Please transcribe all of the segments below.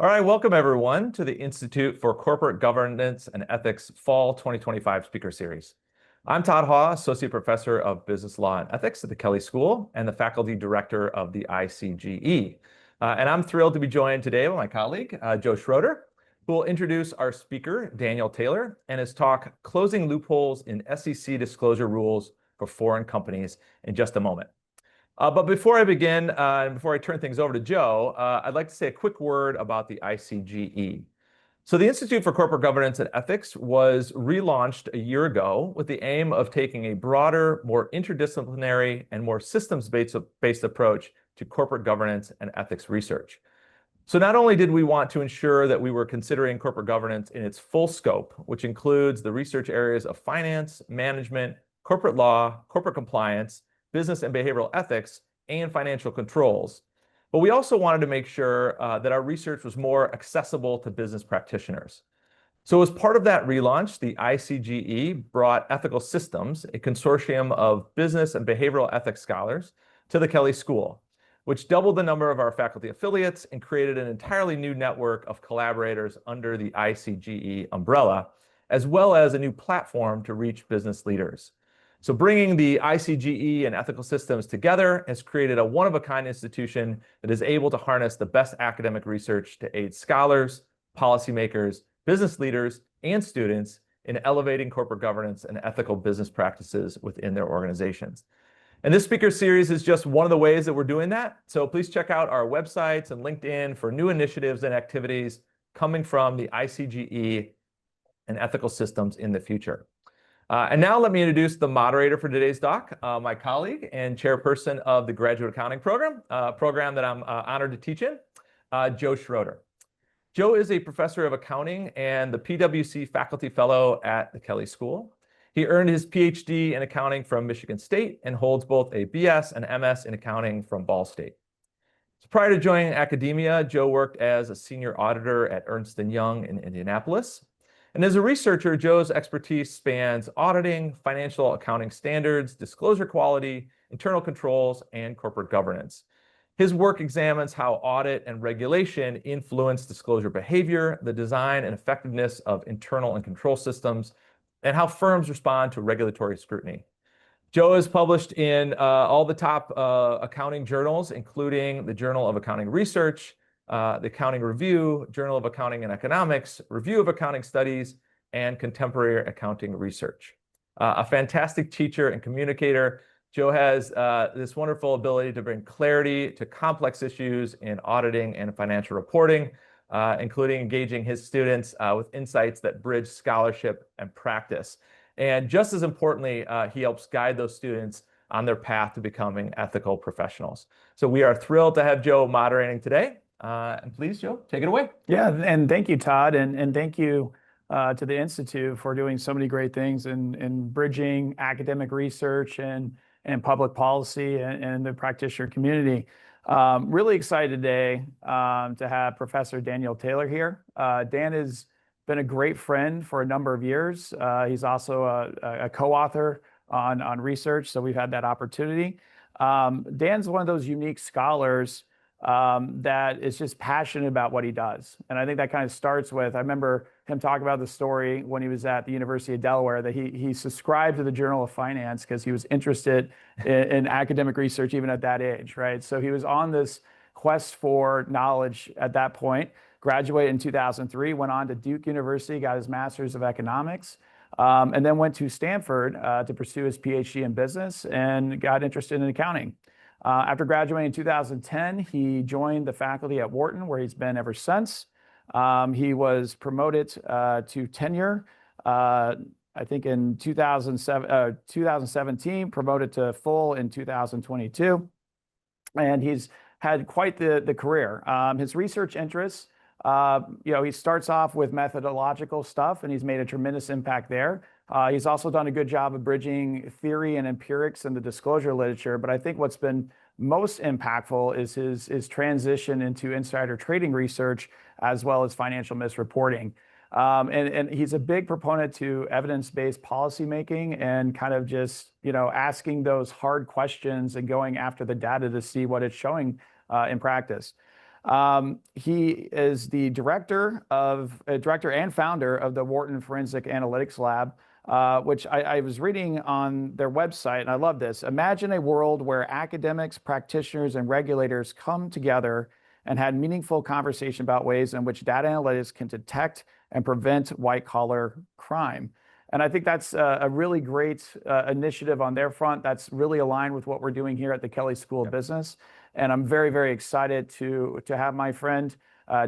All right, welcome everyone to the Institute for Corporate Governance and Ethics Fall 2025 Speaker Series. I'm Todd Haw, Associate Professor of Business Law and Ethics at the Kelley School and the Faculty Director of the ICGE. And I'm thrilled to be joined today by my colleague, Joe Schroeder, who will introduce our speaker, Daniel Taylor, and his talk, Closing Loopholes in SEC Disclosure Rules for Foreign Companies, in just a moment. But before I begin, and before I turn things over to Joe, I'd like to say a quick word about the ICGE. So the Institute for Corporate Governance and Ethics was relaunched a year ago with the aim of taking a broader, more interdisciplinary, and more systems-based approach to corporate governance and ethics research. So not only did we want to ensure that we were considering corporate governance in its full scope, which includes the research areas of finance, management, corporate law, corporate compliance, business and behavioral ethics, and financial controls. But we also wanted to make sure that our research was more accessible to business practitioners. So as part of that relaunch, the ICGE brought Ethical Systems, a consortium of business and behavioral ethics scholars, to the Kelley School, which doubled the number of our faculty affiliates and created an entirely new network of collaborators under the ICGE umbrella, as well as a new platform to reach business leaders. So bringing the ICGE and Ethical Systems together has created a one-of-a-kind institution that is able to harness the best academic research to aid scholars, policymakers, business leaders, and students in elevating corporate governance and ethical business practices within their organizations. And this speaker series is just one of the ways that we're doing that. So please check out our websites and LinkedIn for new initiatives and activities coming from the ICGE and Ethical Systems in the future. And now let me introduce the moderator for today's talk, my colleague and chairperson of the Graduate Accounting Program, a program that I'm honored to teach in, Joe Schroeder. Joe is a professor of accounting and the PwC Faculty Fellow at the Kelley School. He earned his PhD in accounting from Michigan State and holds both a BS and MS in accounting from Ball State. So prior to joining academia, Joe worked as a senior auditor at Ernst & Young in Indianapolis. And as a researcher, Joe's expertise spans auditing, financial accounting standards, disclosure quality, internal controls, and corporate governance. His work examines how audit and regulation influence disclosure behavior, the design and effectiveness of internal and control systems, and how firms respond to regulatory scrutiny. Joe is published in all the top accounting journals, including the Journal of Accounting Research, the Accounting Review, Journal of Accounting and Economics, Review of Accounting Studies, and Contemporary Accounting Research. A fantastic teacher and communicator, Joe has this wonderful ability to bring clarity to complex issues in auditing and financial reporting, including engaging his students with insights that bridge scholarship and practice. And just as importantly, he helps guide those students on their path to becoming ethical professionals. So we are thrilled to have Joe moderating today. And please, Joe, take it away. Yeah, and thank you, Todd, and thank you to the Institute for doing so many great things in bridging academic research and public policy and the practitioner community. Really excited today to have Professor Daniel Taylor here. Dan has been a great friend for a number of years. He's also a co-author on research, so we've had that opportunity. Dan's one of those unique scholars that is just passionate about what he does. And I think that kind of starts with, I remember him talking about the story when he was at the University of Delaware, that he subscribed to the Journal of Finance because he was interested in academic research even at that age, right? So he was on this quest for knowledge at that point, graduated in 2003, went on to Duke University, got his master's of economics, and then went to Stanford to pursue his PhD in business and got interested in accounting. After graduating in 2010, he joined the faculty at Wharton, where he's been ever since. He was promoted to tenure, I think in 2017, promoted to full in 2022. And he's had quite the career. His research interests, he starts off with methodological stuff, and he's made a tremendous impact there. He's also done a good job of bridging theory and empirics in the disclosure literature, but I think what's been most impactful is his transition into insider trading research as well as financial misreporting. And he's a big proponent to evidence-based policymaking and kind of just, asking those hard questions and going after the data to see what it's showing in practice. He is the director and founder of the Wharton Forensic Analytics Lab, which I was reading on their website, and I love this. Imagine a world where academics, practitioners, and regulators come together and had meaningful conversation about ways in which data analytics can detect and prevent white-collar crime. And I think that's a really great initiative on their front. That's really aligned with what we're doing here at the Kelley School of Business. And I'm very, very excited to have my friend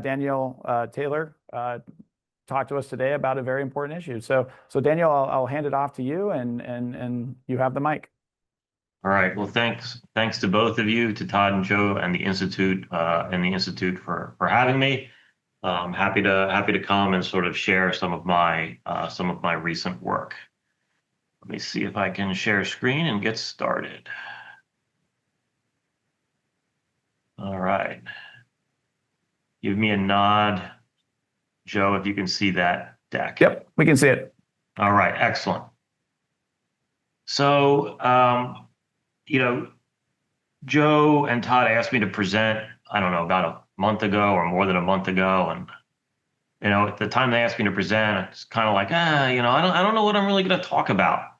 Daniel Taylor talk to us today about a very important issue. So Daniel, I'll hand it off to you, and you have the mic. All right. Well, thanks to both of you, to Todd and Joe, and the Institute for having me. I'm happy to come and sort of share some of my recent work. Let me see if I can share screen and get started. All right. Give me a nod, Joe, if you can see that deck. Yep, we can see it. All right, excellent. So, Joe and Todd asked me to present, I don't know, about a month ago or more than a month ago. And, at the time they asked me to present, it's kind of like, I don't know what I'm really going to talk about.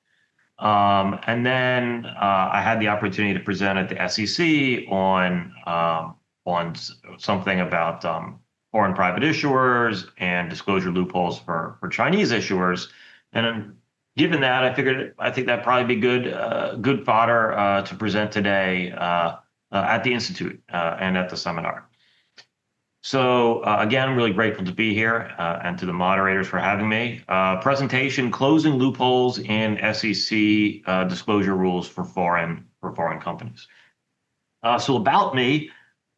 And then I had the opportunity to present at the SEC on something about foreign private issuers and disclosure loopholes for Chinese issuers. And given that, I think that'd probably be good fodder to present today at the Institute and at the seminar. So again, I'm really grateful to be here and to the moderators for having me. Presentation: Closing Loopholes in SEC Disclosure Rules for foreign companies. So about me,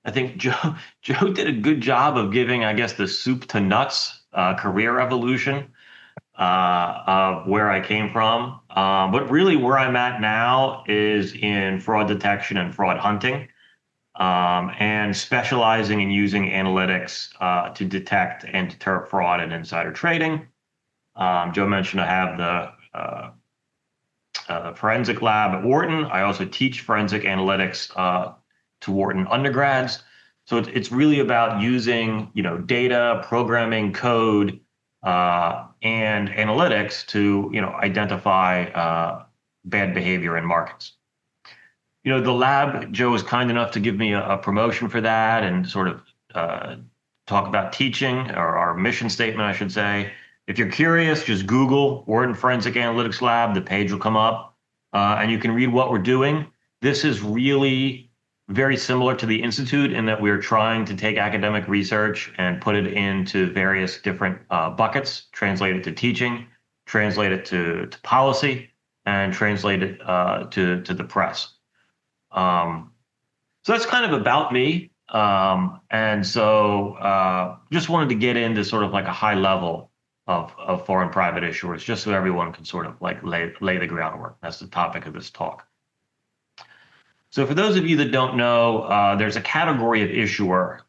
I think Joe did a good job of giving, I guess, the soup to nuts career evolution of where I came from. But really where I'm at now is in fraud detection and fraud hunting, and specializing in using analytics to detect and deter fraud and insider trading. Joe mentioned I have the forensic lab at Wharton. I also teach forensic analytics to Wharton undergrads. So it's really about using data, programming, code, and analytics to identify bad behavior in markets. The lab, Joe was kind enough to give me a promotion for that and sort of talk about teaching, or our mission statement, I should say. If you're curious, just Google Wharton Forensic Analytics Lab. The page will come up, and you can read what we're doing. This is really very similar to the Institute in that we're trying to take academic research and put it into various different buckets, translate it to teaching, translate it to policy, and translate it to the press. So that's kind of about me. And so just wanted to get into sort of like a high level of foreign private issuers, just so everyone can sort of like lay the groundwork. That's the topic of this talk. So for those of you that don't know, there's a category of issuer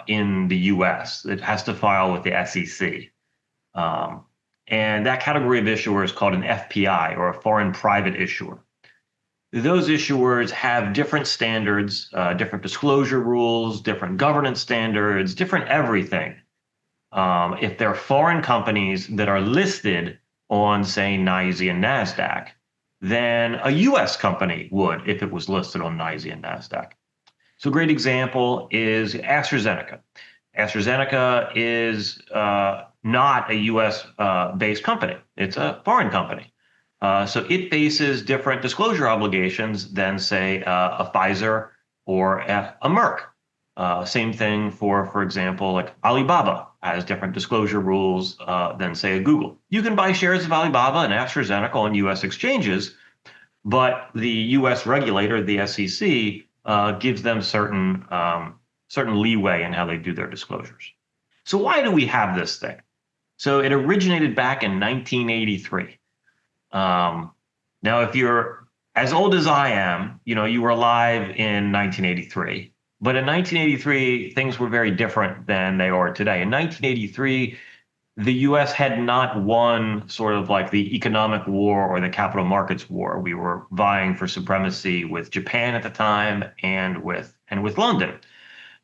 in the US that has to file with the SEC. And that category of issuer is called an FPI, or a foreign private issuer. Those issuers have different standards, different disclosure rules, different governance standards, different everything. If they're foreign companies that are listed on, say, NYSE and NASDAQ, than a US company would if it was listed on NYSE and NASDAQ. So a great example is AstraZeneca. AstraZeneca is not a US based company. It's a foreign company. So it faces different disclosure obligations than, say, a Pfizer or a Merck. Same thing for example, like Alibaba has different disclosure rules than, say, a Google. You can buy shares of Alibaba and AstraZeneca on US exchanges, but the US regulator, the SEC, gives them certain leeway in how they do their disclosures. So why do we have this thing? So it originated back in 1983. Now, if you're as old as I am, you were alive in 1983. But in 1983, things were very different than they are today. In 1983, the US had not won sort of like the economic war or the capital markets war. We were vying for supremacy with Japan at the time and with London.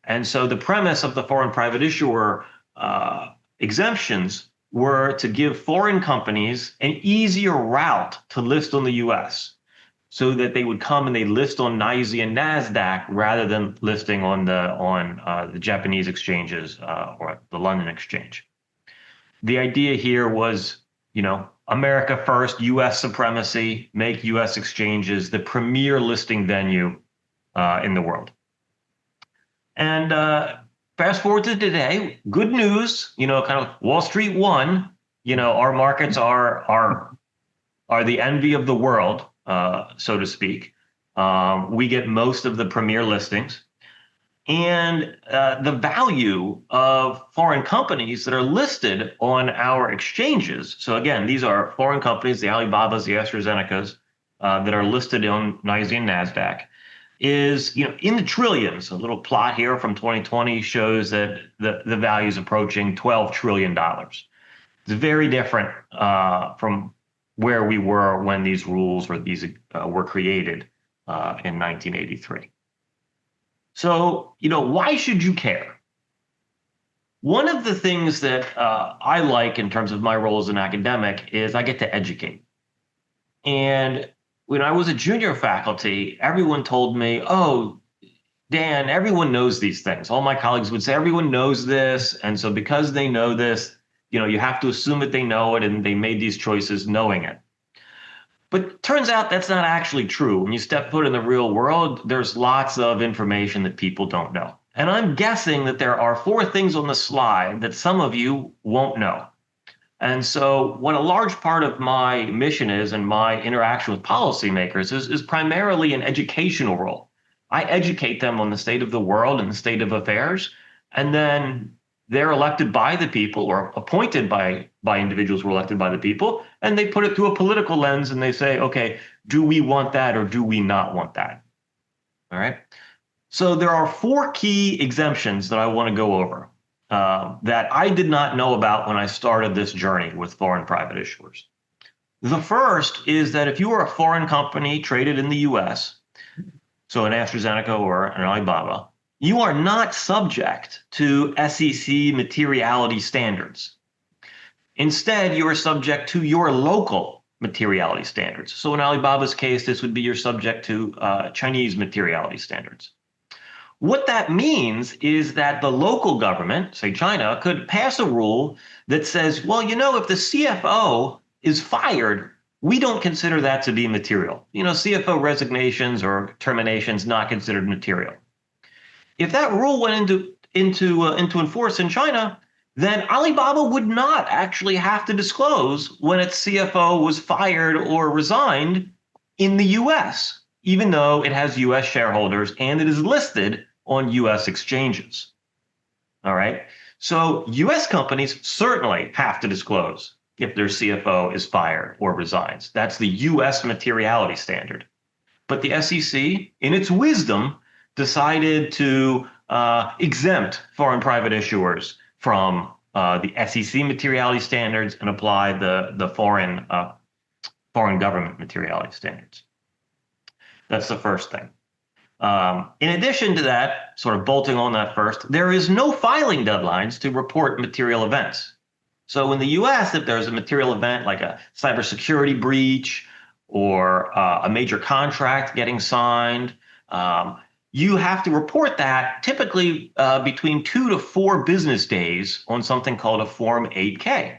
And so the premise of the foreign private issuer exemptions were to give foreign companies an easier route to list on the US, so that they would come and they list on NYSE and NASDAQ rather than listing on the Japanese exchanges or the London exchange. The idea here was, America first, US supremacy, make US exchanges the premier listing venue in the world. And fast forward to today, good news, kind of Wall Street won. Our markets are the envy of the world, so to speak. We get most of the premier listings. And the value of foreign companies that are listed on our exchanges. So again, these are foreign companies, the Alibabas, the AstraZenecas, that are listed on NYSE and NASDAQ, is in the trillions. A little plot here from 2020 shows that the value is approaching $12 trillion. It's very different from where we were when these rules or these were created in 1983. So, why should you care? One of the things that I like in terms of my role as an academic is I get to educate. And when I was a junior faculty, everyone told me, oh, Dan, everyone knows these things. All my colleagues would say, everyone knows this. And so because they know this, you have to assume that they know it, and they made these choices knowing it. But it turns out that's not actually true. When you step foot in the real world, there's lots of information that people don't know. And I'm guessing that there are 4 things on the slide that some of you won't know. And so what a large part of my mission is, and my interaction with policymakers is primarily an educational role. I educate them on the state of the world and the state of affairs, and then they're elected by the people, or appointed by individuals who are elected by the people, and they put it through a political lens and they say, okay, do we want that or do we not want that? All right. So there are 4 key exemptions that I want to go over that I did not know about when I started this journey with foreign private issuers. The first is that if you are a foreign company traded in the US, so an AstraZeneca or an Alibaba, you are not subject to SEC materiality standards. Instead, you are subject to your local materiality standards. So in Alibaba's case, this would be you're subject to Chinese materiality standards. What that means is that the local government, say China, could pass a rule that says, well, if the CFO is fired, we don't consider that to be material. CFO resignations or terminations not considered material. If that rule went into force in China, then Alibaba would not actually have to disclose when its CFO was fired or resigned in the US, even though it has US shareholders and it is listed on US exchanges. All right. So US companies certainly have to disclose if their CFO is fired or resigns. That's the US materiality standard. But the SEC, in its wisdom, decided to exempt foreign private issuers from the SEC materiality standards and apply the foreign government materiality standards. That's the first thing. In addition to that, sort of bolting on that first, there is no filing deadlines to report material events. So in the US, if there's a material event like a cybersecurity breach or a major contract getting signed, you have to report that typically between 2 to 4 business days on something called a Form 8K.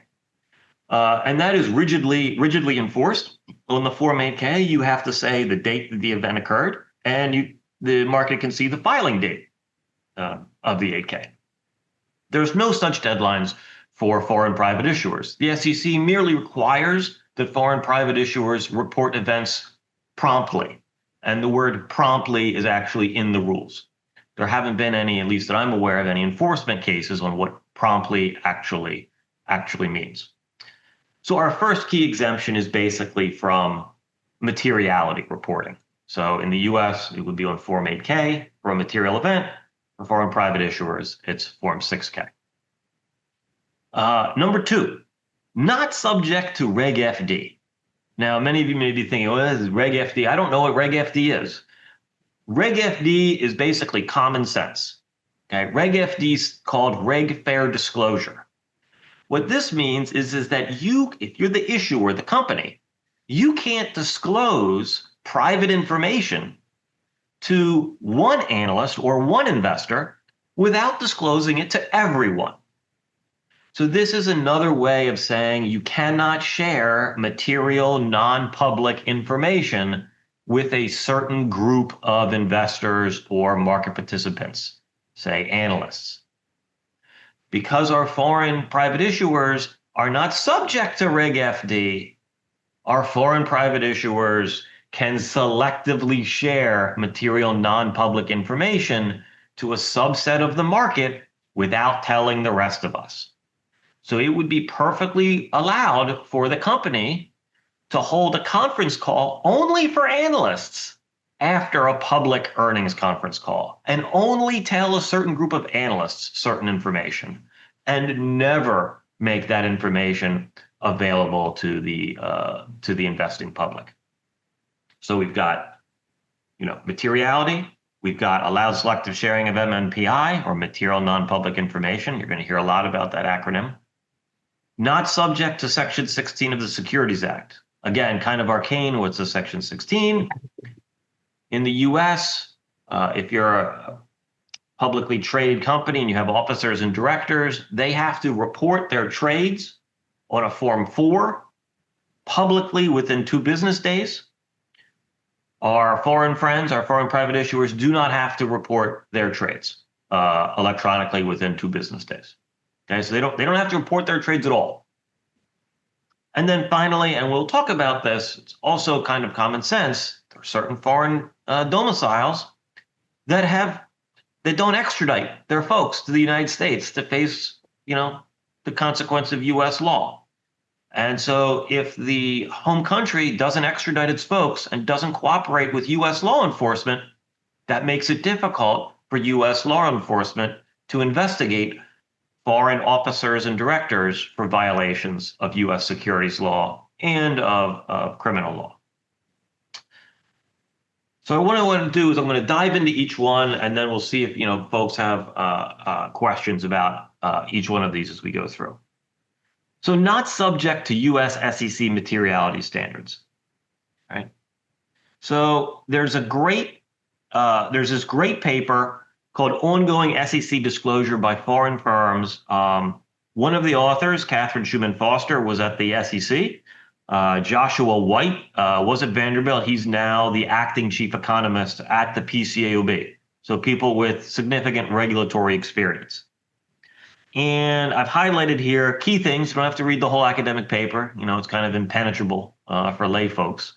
And that is rigidly enforced. On the Form 8K, you have to say the date that the event occurred, and the market can see the filing date of the 8K. There's no such deadlines for foreign private issuers. The SEC merely requires that foreign private issuers report events promptly. And the word promptly is actually in the rules. There haven't been any, at least that I'm aware of, any enforcement cases on what promptly actually means. So our first key exemption is basically from materiality reporting. So in the US, it would be on Form 8K for a material event. For foreign private issuers, it's Form 6K. Number 2, not subject to Reg FD. Now, many of you may be thinking, well, this is Reg FD. I don't know what Reg FD is. Reg FD is basically common sense. Okay, Reg FD is called Reg Fair Disclosure. What this means is that if you're the issuer, the company, you can't disclose private information to one analyst or one investor without disclosing it to everyone. So this is another way of saying you cannot share material, non-public information with a certain group of investors or market participants, say analysts. Because our foreign private issuers are not subject to Reg FD, our foreign private issuers can selectively share material non-public information to a subset of the market without telling the rest of us. So it would be perfectly allowed for the company to hold a conference call only for analysts after a public earnings conference call, and only tell a certain group of analysts certain information, and never make that information available to the investing public. So we've got, materiality. We've got allowed selective sharing of MNPI, or material non-public information. You're going to hear a lot about that acronym. Not subject to Section 16 of the Securities Act. Again, kind of arcane. What's the Section 16? In the US, if you're a publicly traded company and you have officers and directors, they have to report their trades on a Form 4 publicly within 2 business days. Our foreign friends, our foreign private issuers, do not have to report their trades electronically within 2 business days. Okay, so they don't have to report their trades at all. And then finally, and we'll talk about this, it's also kind of common sense, there are certain foreign domiciles that don't extradite their folks to the United States to face, the consequence of US law. And so if the home country doesn't extradite its folks and doesn't cooperate with US law enforcement, that makes it difficult for US law enforcement to investigate foreign officers and directors for violations of US securities law and of criminal law. So what I want to do is I'm going to dive into each one, and then we'll see if folks have questions about each one of these as we go through. So not subject to US SEC materiality standards, right? So there's this great paper called Ongoing SEC Disclosure by Foreign Firms. One of the authors, Catherine Schumann Foster, was at the SEC. Joshua White was at Vanderbilt. He's now the acting chief economist at the PCAOB. So people with significant regulatory experience. And I've highlighted here key things. You don't have to read the whole academic paper. It's kind of impenetrable for lay folks.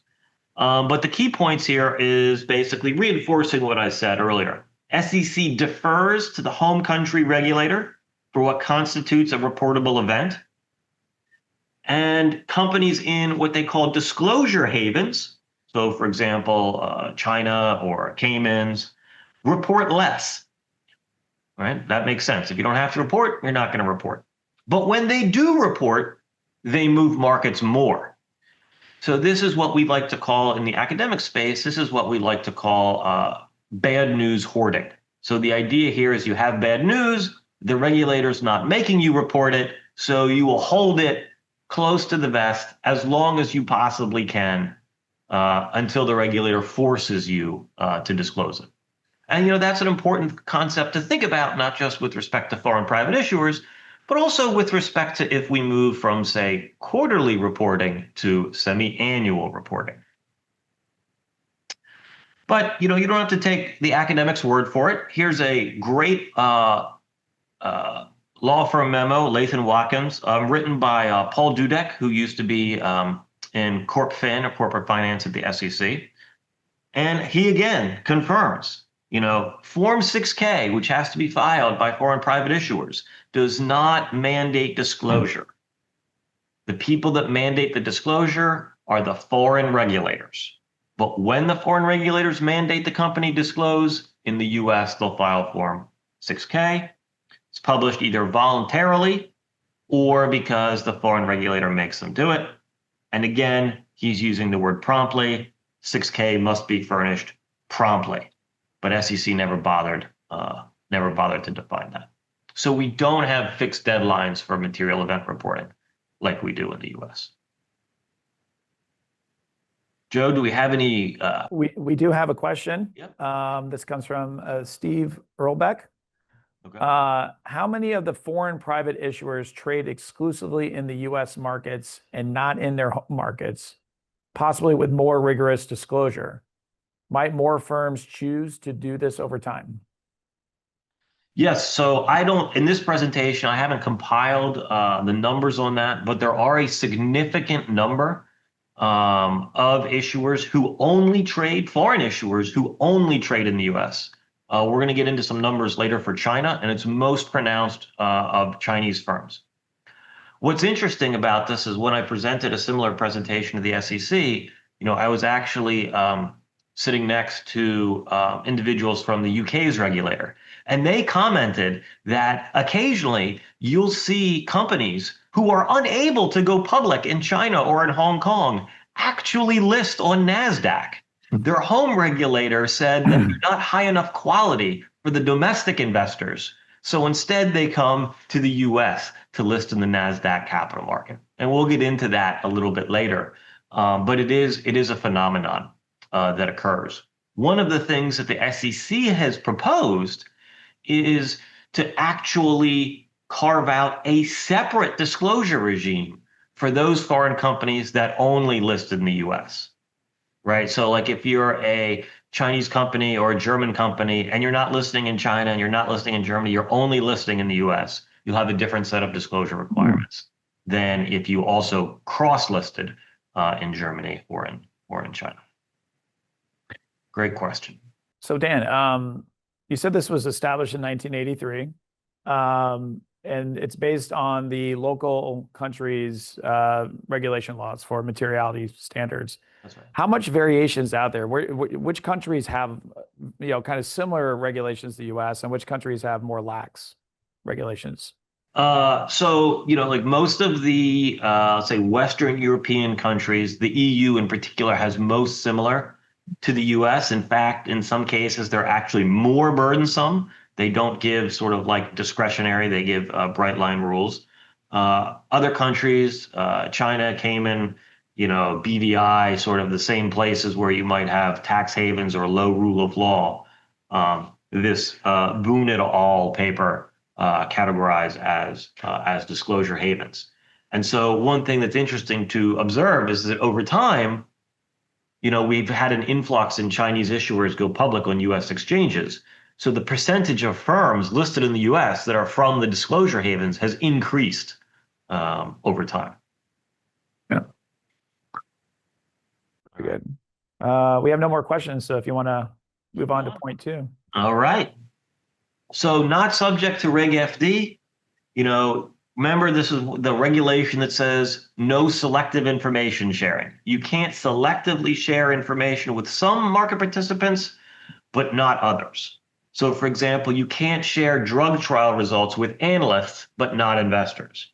But the key points here is basically reinforcing what I said earlier. SEC defers to the home country regulator for what constitutes a reportable event. And companies in what they call disclosure havens, so for example, China or Caymans, report less. Right? That makes sense. If you don't have to report, you're not going to report. But when they do report, they move markets more. So this is what we like to call, in the academic space, this is what we like to call bad news hoarding. So the idea here is you have bad news, the regulator's not making you report it, so you will hold it close to the vest as long as you possibly can until the regulator forces you to disclose it. And that's an important concept to think about, not just with respect to foreign private issuers, but also with respect to if we move from, say, quarterly reporting to semi-annual reporting. But you don't have to take the academic's word for it. Here's a great law firm memo, Latham Watkins, written by Paul Dudek, who used to be in Corp Fin, or corporate finance at the SEC. And he again confirms, Form 6K, which has to be filed by foreign private issuers, does not mandate disclosure. The people that mandate the disclosure are the foreign regulators. But when the foreign regulators mandate the company disclose, in the US, they'll file Form 6K. It's published either voluntarily or because the foreign regulator makes them do it. And again, he's using the word promptly. 6K must be furnished promptly. But SEC never bothered never bothered to define that. So we don't have fixed deadlines for material event reporting like we do in the US. Joe, do we have any? We do have a question. Yep. This comes from Steve Earlbeck. Okay. How many of the foreign private issuers trade exclusively in the US markets and not in their home markets, possibly with more rigorous disclosure? Might more firms choose to do this over time? Yes, so in this presentation, I haven't compiled the numbers on that, but there are a significant number of issuers who only trade, foreign issuers who only trade in the US. We're going to get into some numbers later for China, and it's most pronounced of Chinese firms. What's interesting about this is when I presented a similar presentation to the SEC, I was actually sitting next to individuals from the UK's regulator, and they commented that occasionally you'll see companies who are unable to go public in China or in Hong Kong actually list on NASDAQ. Their home regulator said that they're not high enough quality for the domestic investors. So instead, they come to the US to list in the NASDAQ capital market. And we'll get into that a little bit later. But it is a phenomenon that occurs. One of the things that the SEC has proposed is to actually carve out a separate disclosure regime for those foreign companies that only listed in the US, right? So like if you're a Chinese company or a German company and you're not listing in China and you're not listing in Germany, you're only listing in the US, you'll have a different set of disclosure requirements than if you also cross-listed in Germany or in China. Great question. So Dan, you said this was established in 1983, and it's based on the local country's regulation laws for materiality standards. That's right. How much variation is out there? Which countries have, kind of similar regulations to the US, and which countries have more lax regulations? So, like most of the, say, Western European countries, the EU in particular has most similar to the US. In fact, in some cases, they're actually more burdensome. They don't give sort of like discretionary, they give bright line rules. Other countries, China, Cayman, BVI, sort of the same places where you might have tax havens or low rule of law. This Boone et al. Paper categorized as disclosure havens. And so one thing that's interesting to observe is that over time, we've had an influx in Chinese issuers go public on US exchanges. So the percentage of firms listed in the US that are from the disclosure havens has increased over time. Yeah. Very good. We have no more questions, so if you want to move on to point 2. All right. So not subject to Reg FD, remember this is the regulation that says no selective information sharing. You can't selectively share information with some market participants, but not others. So for example, you can't share drug trial results with analysts, but not investors.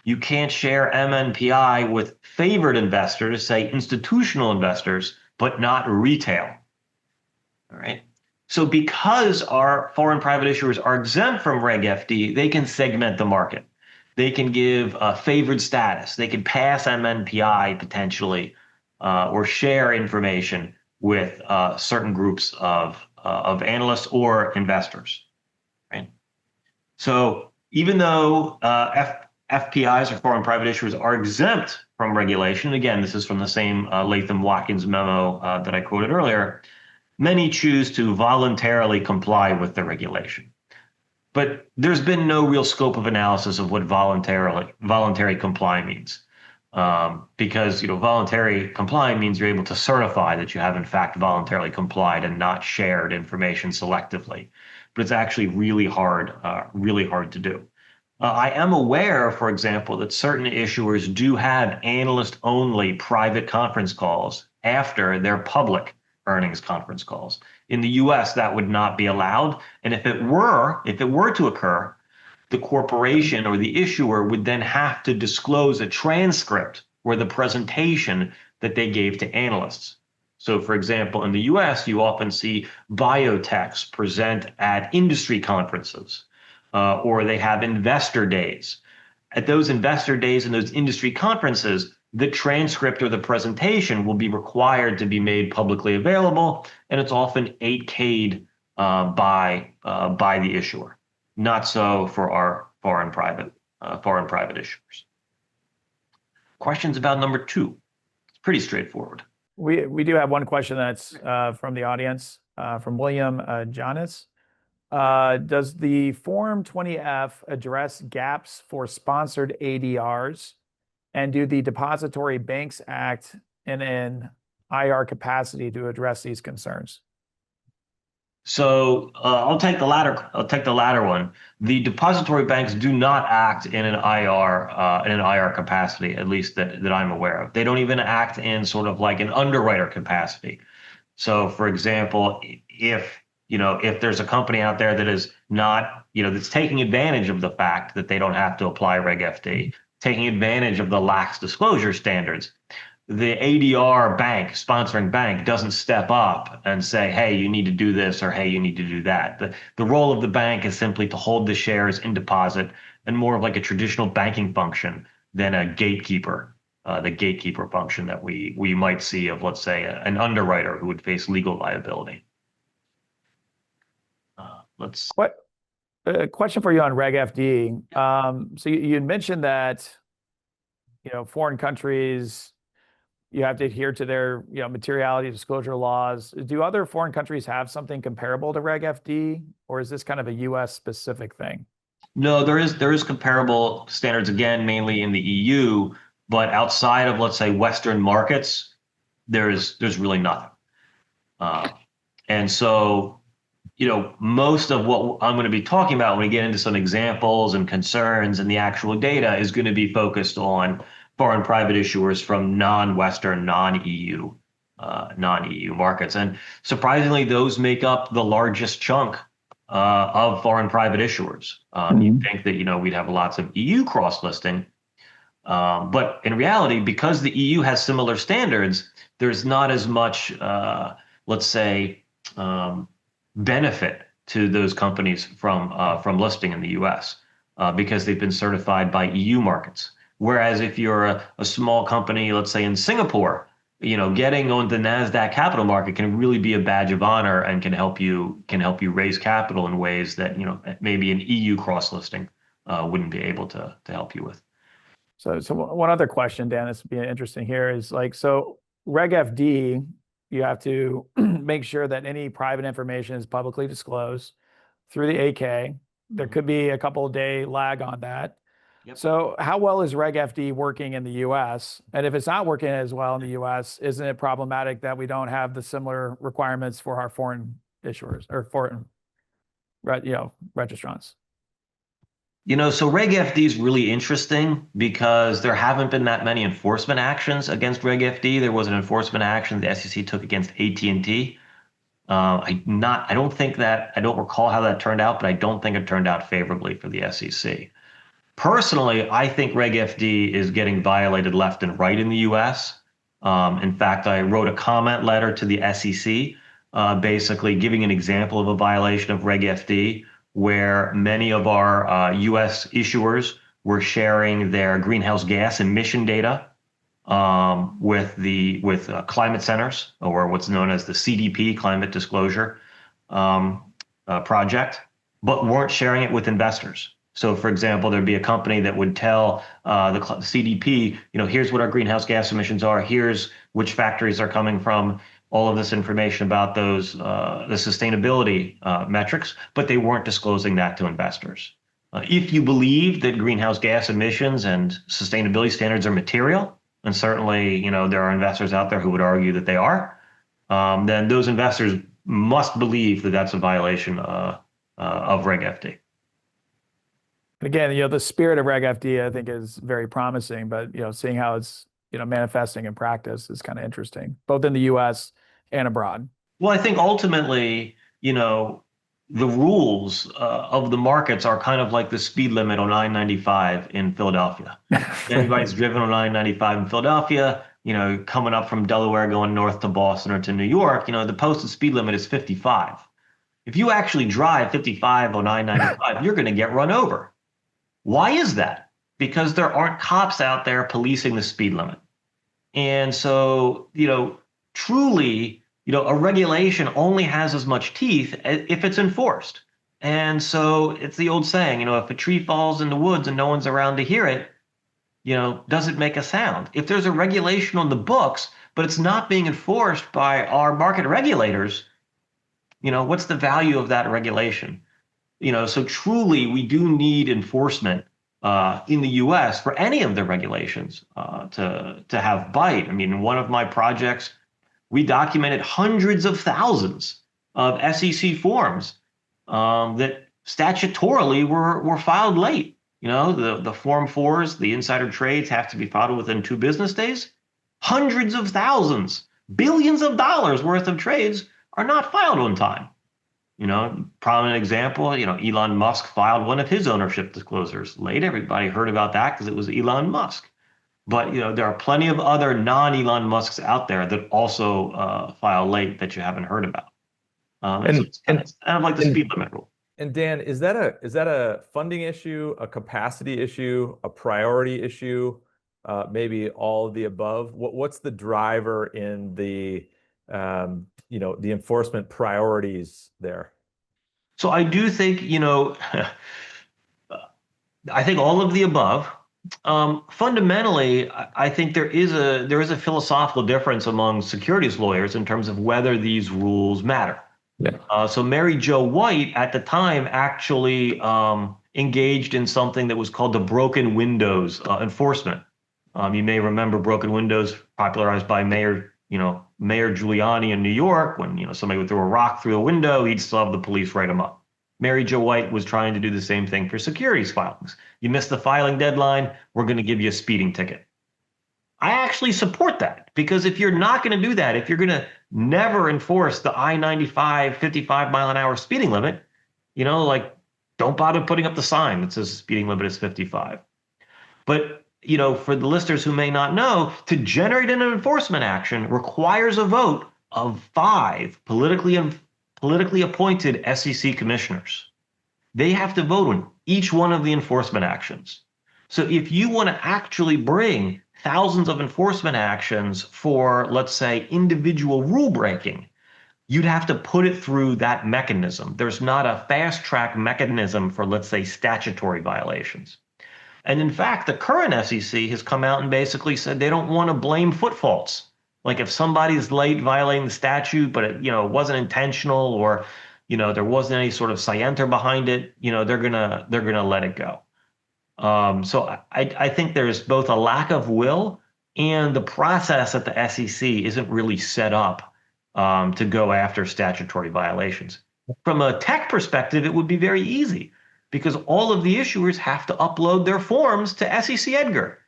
You can't share MNPI with favored investors, say institutional investors, but not retail. All right. So because our foreign private issuers are exempt from Reg FD, they can segment the market. They can give favored status. They can pass MNPI potentially, or share information with certain groups of analysts or investors. Right. So even though FPIs or foreign private issuers are exempt from regulation, again, this is from the same Latham-Watkins memo that I quoted earlier, many choose to voluntarily comply with the regulation. But there's been no real scope of analysis of what voluntary comply means. Because voluntary comply means you're able to certify that you have in fact voluntarily complied and not shared information selectively. But it's actually really hard to do. I am aware, for example, that certain issuers do have analyst-only private conference calls after their public earnings conference calls. In the US, that would not be allowed. And if it were to occur, the corporation or the issuer would then have to disclose a transcript or the presentation that they gave to analysts. So, for example, in the US, you often see biotechs present at industry conferences, or they have investor days. At those investor days and those industry conferences, the transcript or the presentation will be required to be made publicly available, and it's often 8K'd by the issuer. Not so for our foreign private issuers. Questions about number 2? It's pretty straightforward. We do have one question that's from the audience, from William Jonas. Does the Form 20F address gaps for sponsored ADRs? And do the depository banks act in an IR capacity to address these concerns? So I'll take the latter one. The depository banks do not act in an IR capacity, at least that I'm aware of. They don't even act in sort of like an underwriter capacity. So, for example, if there's a company out there that is not, that's taking advantage of the fact that they don't have to apply Reg FD, taking advantage of the lax disclosure standards, the ADR bank, sponsoring bank, doesn't step up and say, hey, you need to do this, or hey, you need to do that. The role of the bank is simply to hold the shares in deposit, and more of like a traditional banking function than a gatekeeper, the gatekeeper function that we might see of, let's say, an underwriter who would face legal liability. What a question for you on Reg FD. So you had mentioned that, foreign countries, you have to adhere to their, materiality disclosure laws. Do other foreign countries have something comparable to Reg FD, or is this kind of a US specific thing? No, there is comparable standards, again, mainly in the EU, but outside of, let's say, Western markets, there's really nothing. And so, most of what I'm going to be talking about when we get into some examples and concerns and the actual data is going to be focused on foreign private issuers from non-Western, non-EU markets. And surprisingly, those make up the largest chunk of foreign private issuers. You'd think that, we'd have lots of EU cross-listing. But in reality, because the EU has similar standards, there's not as much, let's say, benefit to those companies from listing in the US because they've been certified by EU markets. Whereas if you're a small company, let's say in Singapore, getting on the NASDAQ capital market can really be a badge of honor and can help you raise capital in ways that maybe an EU cross listing wouldn't be able to help you with. So one other question, Dan, this would be interesting here is so Reg FD, you have to make sure that any private information is publicly disclosed through the 8K. There could be a couple of day lag on that. Yep. So how well is Reg FD working in the US? And if it's not working as well in the US, isn't it problematic that we don't have the similar requirements for our foreign issuers or foreign, registrants? So Reg FD is really interesting because there haven't been that many enforcement actions against Reg FD. There was an enforcement action the SEC took against AT&T. I don't recall how that turned out, but I don't think it turned out favorably for the SEC. Personally, I think Reg FD is getting violated left and right in the US. In fact, I wrote a comment letter to the SEC, basically giving an example of a violation of Reg FD, where many of our US issuers were sharing their greenhouse gas emission data with climate centers, or what's known as the CDP, Climate Disclosure Project, but weren't sharing it with investors. So, for example, there'd be a company that would tell the CDP, here's what our greenhouse gas emissions are, here's which factories are coming from, all of this information about those the sustainability metrics, but they weren't disclosing that to investors. If you believe that greenhouse gas emissions and sustainability standards are material, and certainly there are investors out there who would argue that they are, then those investors must believe that that's a violation of Reg FD. Again, the spirit of Reg FD, I think, is very promising, but seeing how it's manifesting in practice is kind of interesting, both in the U.S. and abroad. Well, I think ultimately, the rules of the markets are kind of like the speed limit on I-95 in Philadelphia. If anybody's driven on I-95 in Philadelphia, coming up from Delaware going north to Boston or to New York, the posted speed limit is 55. If you actually drive 55 on I-95, you're going to get run over. Why is that? Because there aren't cops out there policing the speed limit. And so, truly, a regulation only has as much teeth if it's enforced. And so it's the old saying, if a tree falls in the woods and no one's around to hear it, does it make a sound? If there's a regulation on the books, but it's not being enforced by our market regulators, what's the value of that regulation? So truly, we do need enforcement in the U.S. for any of the regulations to have bite. I mean, in one of my projects, we documented hundreds of thousands of SEC forms that statutorily were filed late. The Form 4s, the insider trades have to be filed within 2 business days. Hundreds of thousands, billions of dollars worth of trades are not filed on time. Prominent example, Elon Musk filed one of his ownership disclosures late. Everybody heard about that because it was Elon Musk. But, there are plenty of other non-Elon Musks out there that also file late that you haven't heard about. So it's kind of like the speed limit rule. And Dan, is that a funding issue, a capacity issue, a priority issue, maybe all of the above? What's the driver in the the enforcement priorities there? So I do think, I think all of the above. Fundamentally, I think there is a philosophical difference among securities lawyers in terms of whether these rules matter. Yeah. So Mary Jo White at the time actually engaged in something that was called the broken windows enforcement. You may remember broken windows popularized by Mayor Giuliani in New York. When somebody would throw a rock through a window, he'd still have the police write him up. Mary Jo White was trying to do the same thing for securities filings. You missed the filing deadline, we're going to give you a speeding ticket. I actually support that, because if you're not going to do that, if you're going to never enforce the I-95 55 mile an hour speeding limit, don't bother putting up the sign that says the speeding limit is 55. But for the listeners who may not know, to generate an enforcement action requires a vote of 5 politically appointed SEC commissioners. They have to vote on each one of the enforcement actions. So if you want to actually bring thousands of enforcement actions for, let's say, individual rule breaking, you'd have to put it through that mechanism. There's not a fast track mechanism for, let's say, statutory violations. And in fact, the current SEC has come out and basically said they don't want to blame foot faults. Like if somebody's late violating the statute, but it wasn't intentional, or there wasn't any sort of scienter behind it, they're gonna let it go. So I think there's both a lack of will, and the process at the SEC isn't really set up to go after statutory violations. From a tech perspective, it would be very easy, because all of the issuers have to upload their forms to SEC Edgar.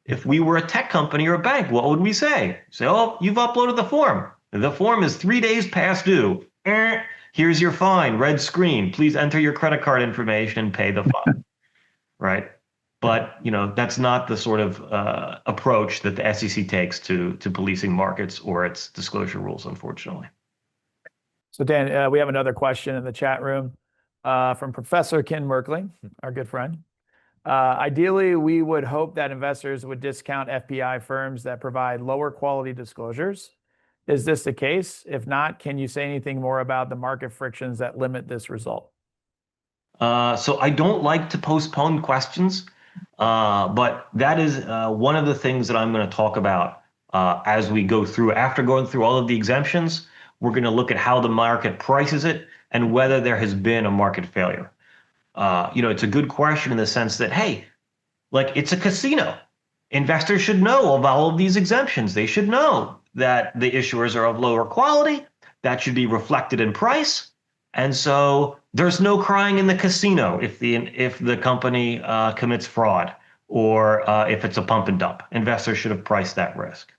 If we were a tech company or a bank, what would we say? Say, oh, you've uploaded the form. The form is 3 days past due. Here's your fine, red screen. Please enter your credit card information and pay the fine. Right? But that's not the sort of approach that the SEC takes to policing markets or its disclosure rules, unfortunately. So Dan, we have another question in the chat room from Professor Ken Merkley, our good friend. Ideally, we would hope that investors would discount FPI firms that provide lower quality disclosures. Is this the case? If not, can you say anything more about the market frictions that limit this result? So I don't like to postpone questions, but that is one of the things that I'm going to talk about as we go through. After going through all of the exemptions, we're going to look at how the market prices it and whether there has been a market failure. It's a good question in the sense that, hey, like it's a casino. Investors should know of all of these exemptions. They should know that the issuers are of lower quality. That should be reflected in price. And so there's no crying in the casino if the company commits fraud, or if it's a pump and dump. Investors should have priced that risk.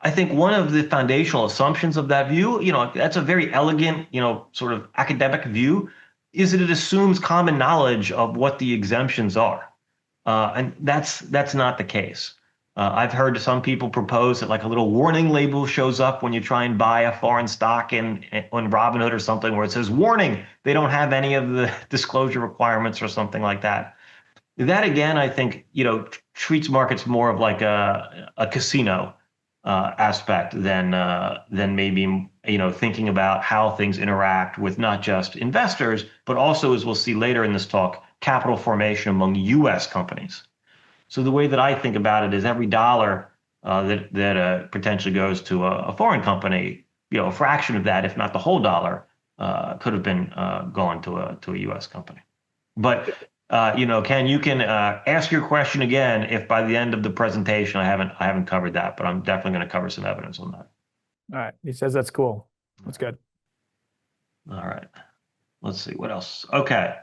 I think one of the foundational assumptions of that view, that's a very elegant, sort of academic view, is that it assumes common knowledge of what the exemptions are. And that's not the case. I've heard some people propose that like a little warning label shows up when you try and buy a foreign stock on Robinhood or something where it says, warning, they don't have any of the disclosure requirements or something like that. That again, I think, treats markets more of like a casino aspect than maybe, thinking about how things interact with not just investors, but also, as we'll see later in this talk, capital formation among US companies. So the way that I think about it is every dollar that potentially goes to a foreign company, a fraction of that, if not the whole dollar, could have been going to a U.S. company. But Ken, you can ask your question again if by the end of the presentation I haven't covered that, but I'm definitely going to cover some evidence on that. All right. He says that's cool. That's good. All right. Let's see what else. Okay.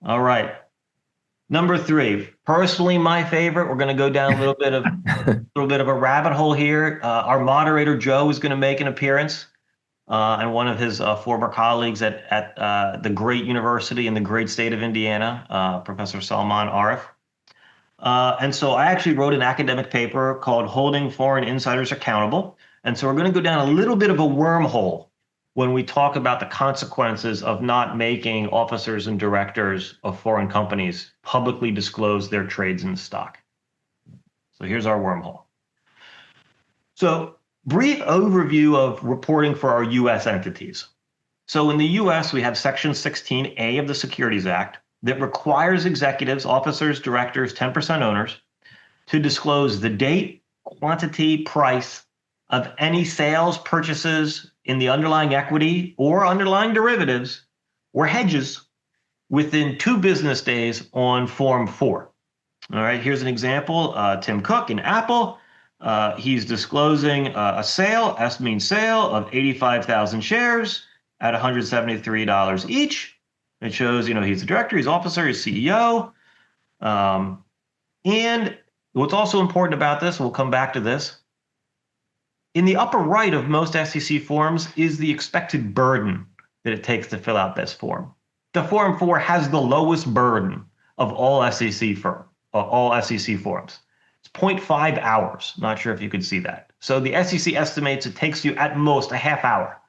All right. Number 3, personally my favorite. We're going to go down a little bit of a rabbit hole here. Our moderator Joe is going to make an appearance, and one of his former colleagues at the great university in the great state of Indiana, Professor Salman Arif. And so I actually wrote an academic paper called "Holding Foreign Insiders Accountable," and so we're going to go down a little bit of a wormhole when we talk about the consequences of not making officers and directors of foreign companies publicly disclose their trades in the stock. So here's our wormhole. So brief overview of reporting for our US entities. So in the US, we have Section 16A of the Securities Act that requires executives, officers, directors, 10% owners to disclose the date, quantity, price of any sales, purchases in the underlying equity or underlying derivatives or hedges within 2 business days on Form 4. All right, here's an example. Tim Cook in Apple, he's disclosing a sale, estimating sale of 85,000 shares at $173 each. It shows, he's a director, he's officer, he's CEO. And what's also important about this, we'll come back to this, in the upper right of most SEC forms is the expected burden that it takes to fill out this form. The Form 4 has the lowest burden of all SEC forms. It's 0.5 hours. Not sure if you could see that. So the SEC estimates it takes you at most a half hour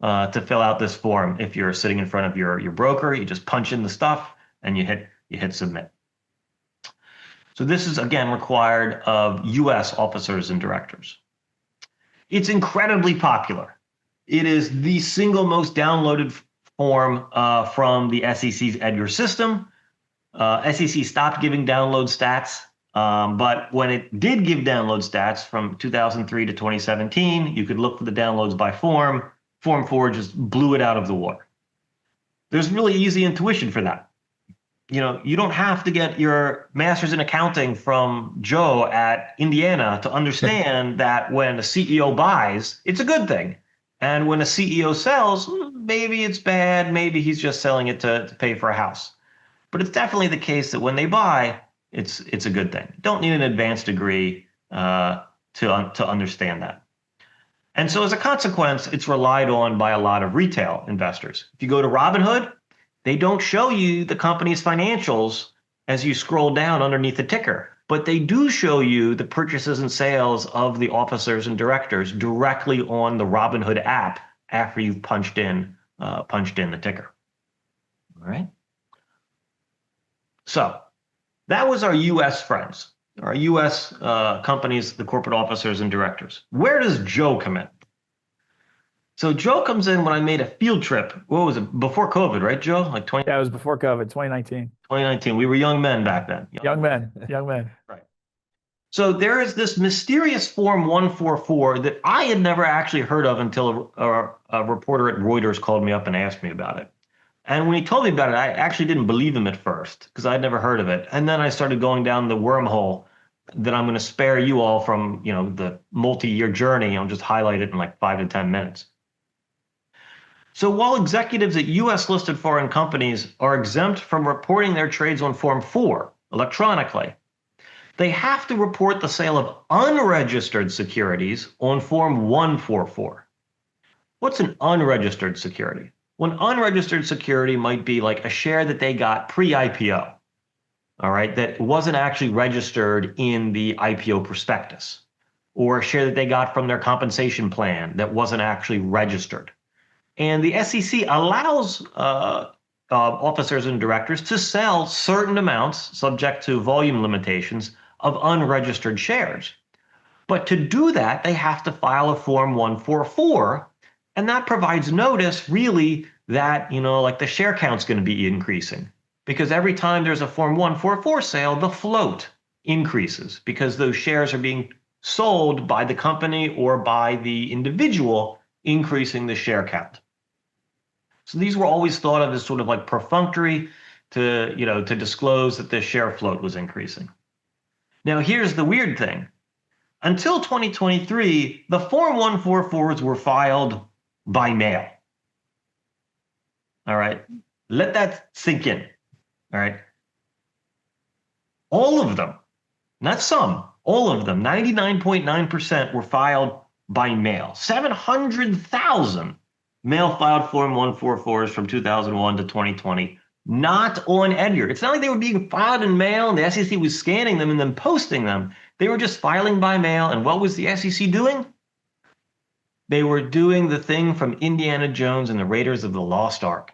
to fill out this form. If you're sitting in front of your broker, you just punch in the stuff and you hit submit. So this is again required of US officers and directors. It's incredibly popular. It is the single most downloaded form from the SEC's Edgar system. SEC stopped giving download stats, but when it did give download stats from 2003 to 2017, you could look for the downloads by form. Form 4 just blew it out of the water. There's really easy intuition for that. You don't have to get your master's in accounting from Joe at Indiana to understand that when a CEO buys, it's a good thing. And when a CEO sells, maybe it's bad. Maybe he's just selling it to pay for a house. But it's definitely the case that when they buy, it's a good thing. Don't need an advanced degree to understand that. And so as a consequence, it's relied on by a lot of retail investors. If you go to Robinhood, they don't show you the company's financials as you scroll down underneath the ticker, but they do show you the purchases and sales of the officers and directors directly on the Robinhood app after you've punched in the ticker. All right. So that was our US friends, our US companies, the corporate officers and directors. Where does Joe come in? So Joe comes in when I made a field trip. What was it? Before COVID, right, Joe? Like 20. Yeah, it was before COVID, 2019. 2019. We were young men back then. Young men. Right. So there is this mysterious Form 144 that I had never actually heard of until a reporter at Reuters called me up and asked me about it. And when he told me about it, I actually didn't believe him at first because I'd never heard of it. And then I started going down the wormhole that I'm going to spare you all from, the multi-year journey. I'll just highlight it in like 5 to 10 minutes. So while executives at US-listed foreign companies are exempt from reporting their trades on Form 4 electronically, they have to report the sale of unregistered securities on Form 144. What's an unregistered security? Well, an unregistered security might be like a share that they got pre-IPO. all right, that wasn't actually registered in the IPO prospectus, or a share that they got from their compensation plan that wasn't actually registered. And the SEC allows officers and directors to sell certain amounts, subject to volume limitations, of unregistered shares. But to do that, they have to file a Form 144, and that provides notice, really, that, like the share count's going to be increasing. Because every time there's a Form 144 sale, the float increases because those shares are being sold by the company or by the individual, increasing the share count. So these were always thought of as sort of like perfunctory to disclose that the share float was increasing. Now, here's the weird thing. Until 2023, the Form 144s were filed by mail. All right. Let that sink in. All right. All of them, not some, all of them, 99.9% were filed by mail. 700,000 mail filed Form 144s from 2001 to 2020, not on Edgar. It's not like they were being filed in mail and the SEC was scanning them and then posting them. They were just filing by mail. And what was the SEC doing? They were doing the thing from Indiana Jones and the Raiders of the Lost Ark.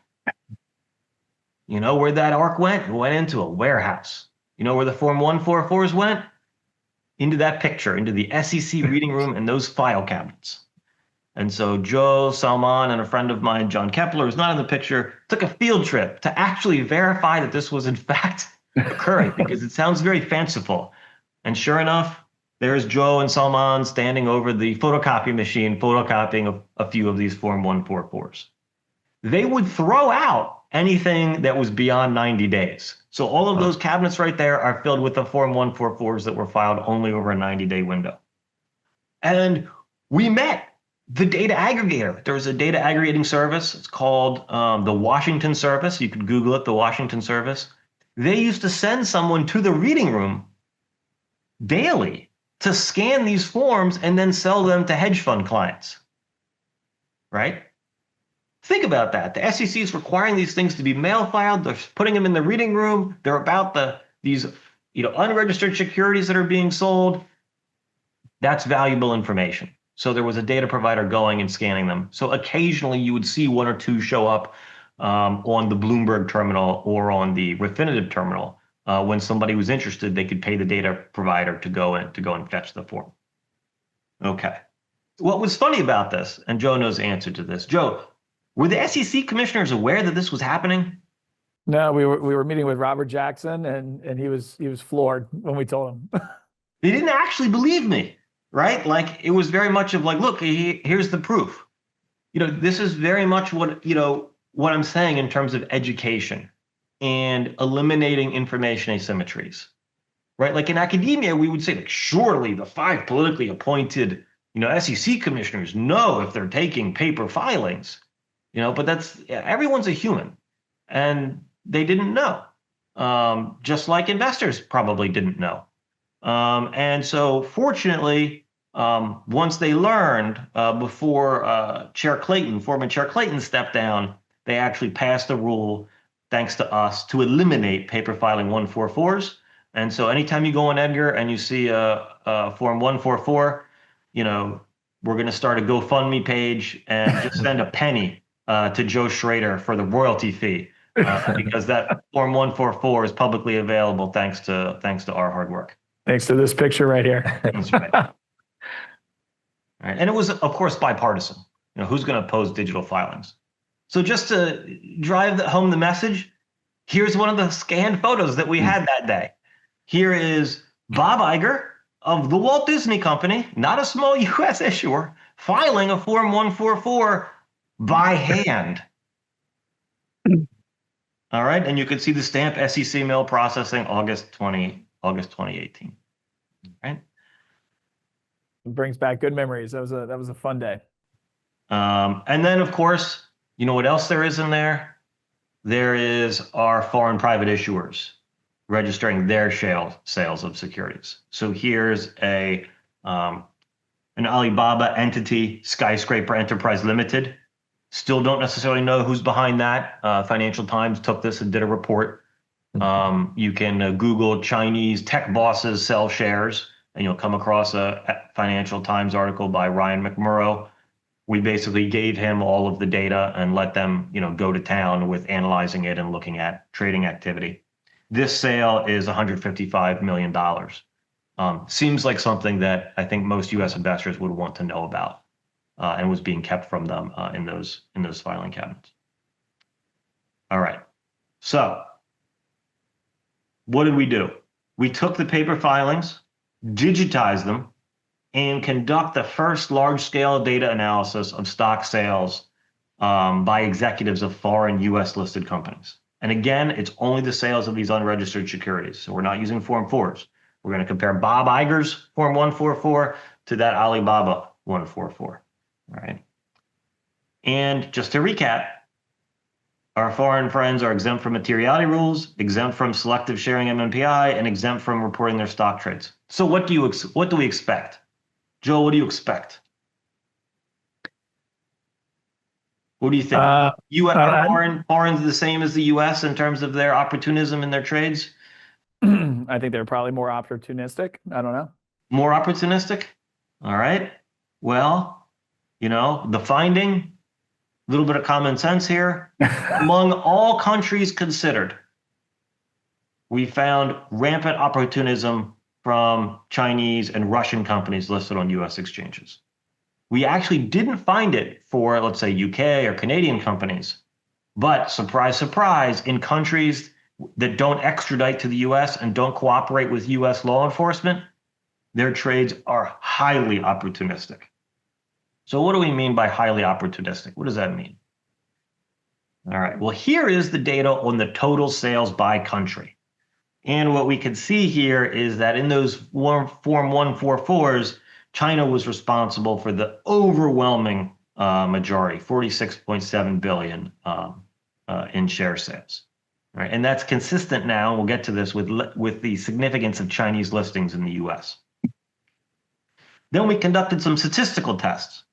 You know where that ark went? It went into a warehouse. You know where the Form 144s went? Into that picture, into the SEC reading room and those file cabinets. And so Joe Salman and a friend of mine, John Kepler, who's not in the picture, took a field trip to actually verify that this was in fact occurring, because it sounds very fanciful. And sure enough, there's Joe and Salman standing over the photocopy machine, photocopying a few of these Form 144s. They would throw out anything that was beyond 90 days. So all of those cabinets right there are filled with the Form 144s that were filed only over a 90-day window. And we met the data aggregator. There's a data aggregating service. It's called the Washington Service. You could Google it, the Washington Service. They used to send someone to the reading room daily to scan these forms and then sell them to hedge fund clients, right? Think about that. The SEC is requiring these things to be mail filed. They're putting them in the reading room. They're about these unregistered securities that are being sold. That's valuable information. So there was a data provider going and scanning them. So occasionally you would see one or two show up on the Bloomberg terminal or on the Refinitiv terminal. When somebody was interested, they could pay the data provider to go and fetch the form. Okay. What was funny about this, and Joe knows the answer to this. Joe, were the SEC commissioners aware that this was happening? No, we were meeting with Robert Jackson, and he was floored when we told him. They didn't actually believe me, right? Like, it was very much of like, look, here's the proof. This is very much what I'm saying in terms of education and eliminating information asymmetries, right? Like in academia, we would say, like, surely the 5 politically appointed, SEC commissioners know if they're taking paper filings, but everyone's a human and they didn't know, just like investors probably didn't know. And so fortunately, once they learned before former Chair Clayton stepped down, they actually passed a rule, thanks to us, to eliminate paper filing 144s. And so anytime you go on Edgar and you see a Form 144, we're going to start a GoFundMe page and just send a penny to Joe Schrader for the royalty fee, because that Form 144 is publicly available thanks to our hard work. Thanks to this picture right here. That's right. All right. And it was, of course, bipartisan. Who's going to oppose digital filings? So just to drive home the message, here's one of the scanned photos that we had that day. Here is Bob Iger of the Walt Disney Company, not a small U.S. issuer, filing a Form 144 by hand. All right. And you can see the stamp SEC mail processing August 2018. Right. It brings back good memories. That was a fun day. And then, of course, you know what else there is in there? There is our foreign private issuers registering their sales of securities. So here's an Alibaba entity, Skyscraper Enterprise Limited. Still don't necessarily know who's behind that. Financial Times took this and did a report. You can Google Chinese tech bosses sell shares, and you'll come across a Financial Times article by Ryan McMurrow. We basically gave him all of the data and let them, go to town with analyzing it and looking at trading activity. This sale is $155 million. Seems like something that I think most U.S. investors would want to know about, and was being kept from them in those filing cabinets. All right. So what did we do? We took the paper filings, digitized them, and conduct the first large-scale data analysis of stock sales by executives of foreign U.S.-listed companies. And again, it's only the sales of these unregistered securities. So we're not using Form 4s. We're going to compare Bob Iger's Form 144 to that Alibaba 144. All right. And just to recap, our foreign friends are exempt from materiality rules, exempt from selective sharing MMPI, and exempt from reporting their stock trades. So what do we expect? Joe, what do you expect? What do you think? Are foreign's the same as the U.S. in terms of their opportunism in their trades? I think they're probably more opportunistic. I don't know. More opportunistic? All right. Well, the finding, a little bit of common sense here. Among all countries considered, we found rampant opportunism from Chinese and Russian companies listed on U.S. exchanges. We actually didn't find it for, let's say, UK or Canadian companies, but surprise, surprise, in countries that don't extradite to the U.S. and don't cooperate with U.S. law enforcement, their trades are highly opportunistic. So what do we mean by highly opportunistic? What does that mean? All right, well, here is the data on the total sales by country. And what we can see here is that in those Form 144s, China was responsible for the overwhelming majority, 46.7 billion in share sales. All right, and that's consistent now, and we'll get to this, with the significance of Chinese listings in the US. Then we conducted some statistical tests.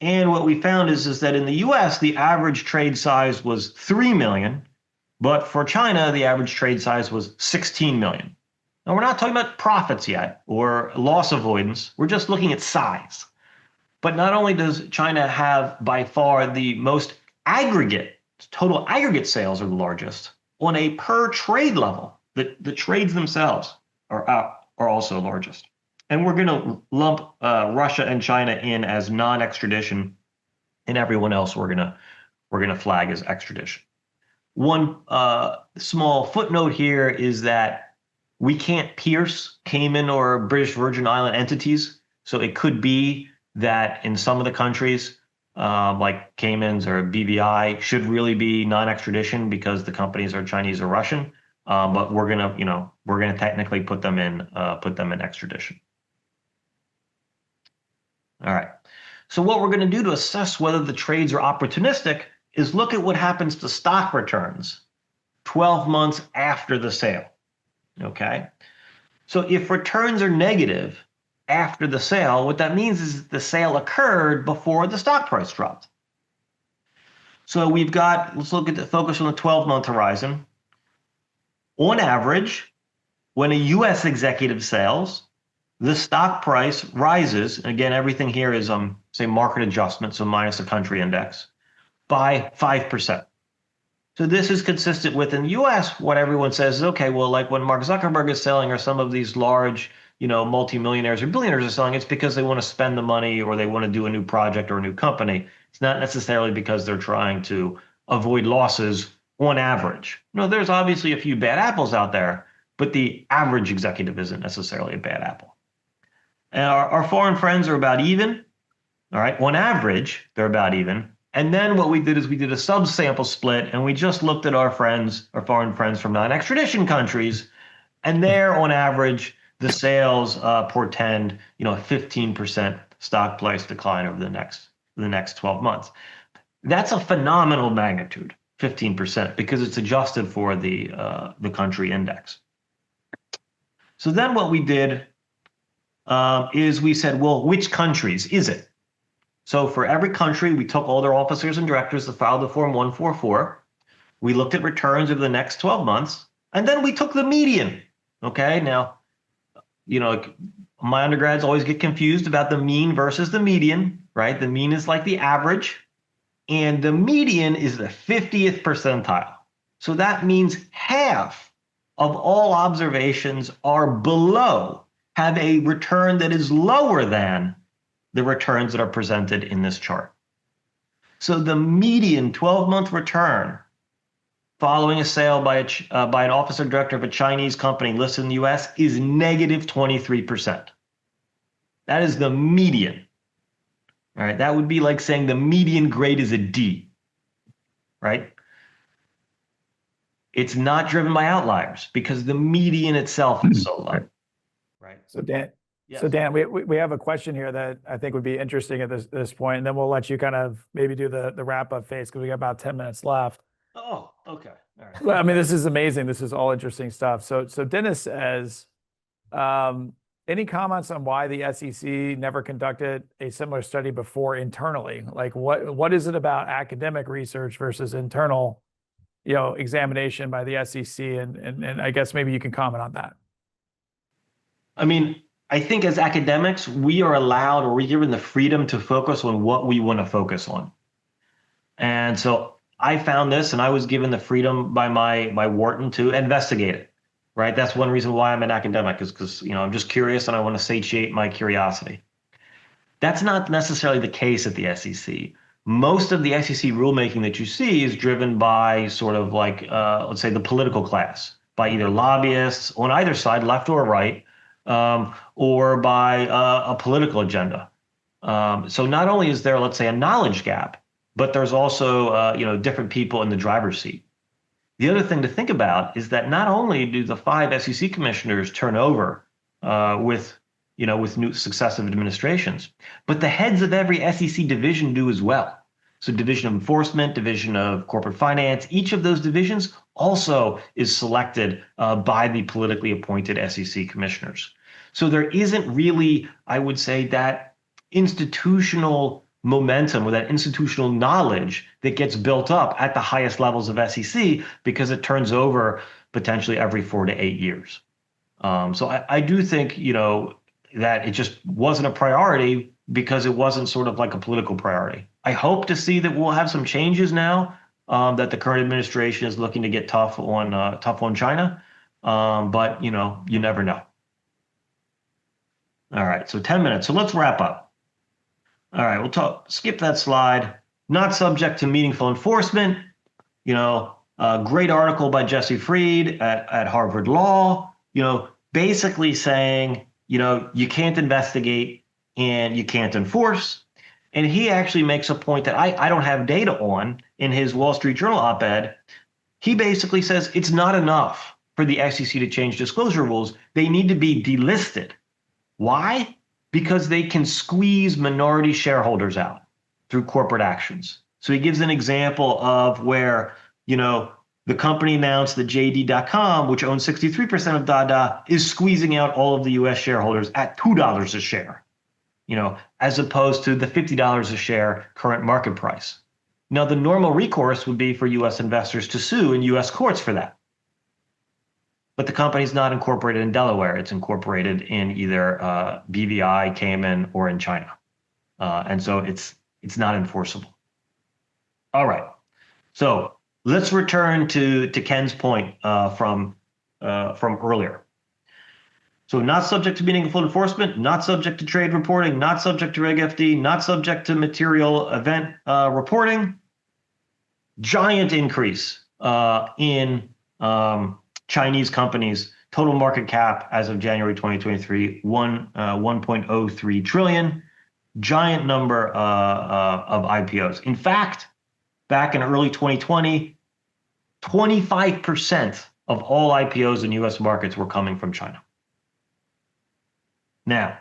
And what we found is that in the US, the average trade size was 3 million, but for China, the average trade size was 16 million. Now, we're not talking about profits yet or loss avoidance. We're just looking at size. But not only does China have by far the most total aggregate sales are the largest, on a per trade level, the trades themselves are also largest. And we're going to lump Russia and China in as non-extradition, and everyone else we're going to flag as extradition. One small footnote here is that we can't pierce Cayman or British Virgin Island entities. So it could be that in some of the countries, like Caymans or BVI, should really be non-extradition because the companies are Chinese or Russian. But we're gonna technically put them in extradition. All right. So what we're going to do to assess whether the trades are opportunistic is look at what happens to stock returns 12 months after the sale. Okay. So if returns are negative after the sale, what that means is the sale occurred before the stock price dropped. So let's focus on the 12-month horizon. On average, when a US executive sells, the stock price rises, and again, everything here is say market adjustment, so minus a country index, by 5%. So this is consistent with, in the US, what everyone says is, okay, well, like when Mark Zuckerberg is selling, or some of these large, multimillionaires or billionaires are selling, it's because they want to spend the money or they want to do a new project or a new company. It's not necessarily because they're trying to avoid losses on average. There's obviously a few bad apples out there, but the average executive isn't necessarily a bad apple. And our foreign friends are about even. All right, on average, they're about even. And then what we did is we did a subsample split, and we just looked at our foreign friends from non-extradition countries, and there, on average, the sales portend, a 15% stock price decline over the next 12 months. That's a phenomenal magnitude, 15%, because it's adjusted for the country index. So then what we did is we said, well, which countries is it? So for every country, we took all their officers and directors that filed the Form 144. We looked at returns over the next 12 months, And then we took the median. Okay, now, my undergrads always get confused about the mean versus the median, right? The mean is like the average, and the median is the 50th percentile. So that means half of all observations are below, have a return that is lower than the returns that are presented in this chart. So the median 12-month return following a sale by an officer director of a Chinese company listed in the US is negative 23%. That is the median. All right, that would be like saying the median grade is a D, right? It's not driven by outliers because the median itself is so low, right? So Dan, Yes. so Dan, we have a question here that I think would be interesting at this point, and then we'll let you kind of maybe do the wrap up phase because we got about 10 minutes left. Oh, okay. All right. Well, I mean, this is amazing. This is all interesting stuff. So Dennis says, any comments on why the SEC never conducted a similar study before internally? Like what is it about academic research versus internal, examination by the SEC? And I guess maybe you can comment on that. I mean, I think as academics, we are allowed or we're given the freedom to focus on what we want to focus on. And so I found this and I was given the freedom by my Wharton to investigate it, right? That's one reason why I'm an academic is because, I'm just curious and I want to satiate my curiosity. That's not necessarily the case at the SEC. Most of the SEC rulemaking that you see is driven by sort of like, let's say the political class, by either lobbyists on either side, left or right, or by a political agenda. So not only is there, let's say, a knowledge gap, but there's also, different people in the driver's seat. The other thing to think about is that not only do the 5 SEC commissioners turn over with new successive administrations, but the heads of every SEC division do as well. So Division of Enforcement, Division of Corporate Finance, each of those divisions also is selected by the politically appointed SEC commissioners. So there isn't really, I would say, that institutional momentum or that institutional knowledge that gets built up at the highest levels of SEC because it turns over potentially every 4 to 8 years. So I do think, that it just wasn't a priority because it wasn't sort of like a political priority. I hope to see that we'll have some changes now that the current administration is looking to get tough on China. But, you never know. All right, so 10 minutes. So let's wrap up. All right, skip that slide. Not subject to meaningful enforcement. A great article by Jesse Fried at Harvard Law, basically saying, you can't investigate and you can't enforce. And he actually makes a point that I don't have data on in his Wall Street Journal op-ed. He basically says it's not enough for the SEC to change disclosure rules. They need to be delisted. Why? Because they can squeeze minority shareholders out through corporate actions. So he gives an example of where, the company announced that JD.com, which owns 63% of Dada, is squeezing out all of the US shareholders at $2 a share, as opposed to the $50 a share current market price. Now, the normal recourse would be for US investors to sue in US courts for that. But the company's not incorporated in Delaware. It's incorporated in either BVI, Cayman, or in China. And so it's not enforceable. All right. So let's return to Ken's point from earlier. So not subject to meaningful enforcement, not subject to trade reporting, not subject to Reg FD, not subject to material event reporting. Giant increase in Chinese companies' total market cap as of January 2023, 1.03 trillion. Giant number of IPOs. In fact, back in early 2020, 25% of all IPOs in US markets were coming from China. Now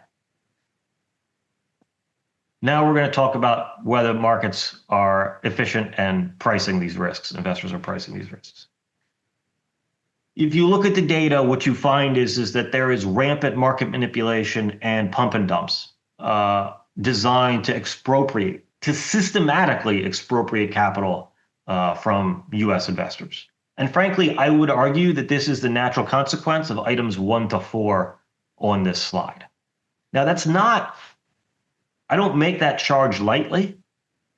we're going to talk about whether markets are efficient and pricing these risks. Investors are pricing these risks. If you look at the data, what you find is that there is rampant market manipulation and pump and dumps designed to systematically expropriate capital from US investors. And frankly, I would argue that this is the natural consequence of items 1 to 4 on this slide. Now, that's not, I don't make that charge lightly.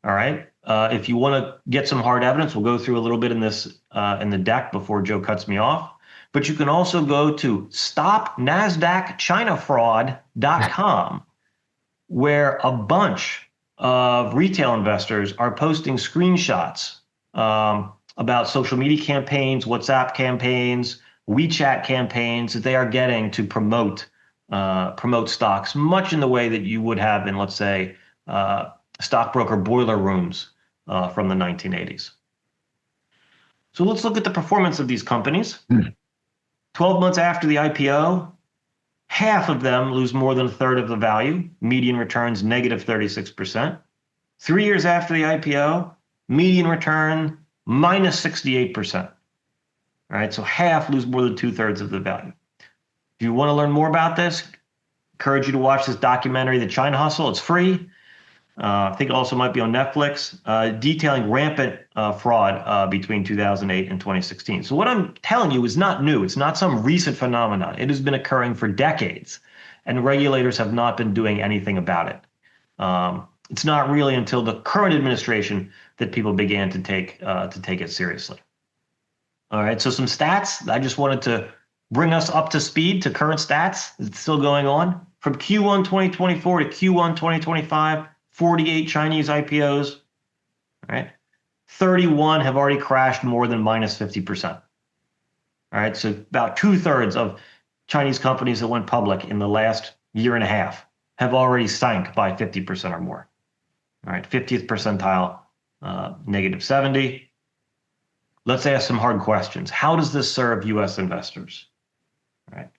All right. If you want to get some hard evidence, we'll go through a little bit in this in the deck before Joe cuts me off. But you can also go to stopnasdaqchinafraud.com, where a bunch of retail investors are posting screenshots about social media campaigns, WhatsApp campaigns, WeChat campaigns that they are getting to promote stocks, much in the way that you would have in, let's say, stockbroker boiler rooms from the 1980s. So let's look at the performance of these companies. 12 months after the IPO, half of them lose more than a third of the value, median returns negative 36%. 3 years after the IPO, median return minus 68%. All right, so half lose more than 2/3 of the value. If you want to learn more about this, encourage you to watch this documentary, The China Hustle. It's free. I think it also might be on Netflix, detailing rampant fraud between 2008 and 2016. So what I'm telling you is not new. It's not some recent phenomenon. It has been occurring for decades, and regulators have not been doing anything about it. It's not really until the current administration that people began to take it seriously. All right, so some stats. I just wanted to bring us up to speed to current stats. It's still going on. From Q1 2024 to Q1 2025, 48 Chinese IPOs, all right? 31 have already crashed more than minus 50%. All right, so about 2/3 of Chinese companies that went public in the last year and a half have already sank by 50% or more. All right, 50th percentile, negative 70. Let's ask some hard questions. How does this serve US investors? All right.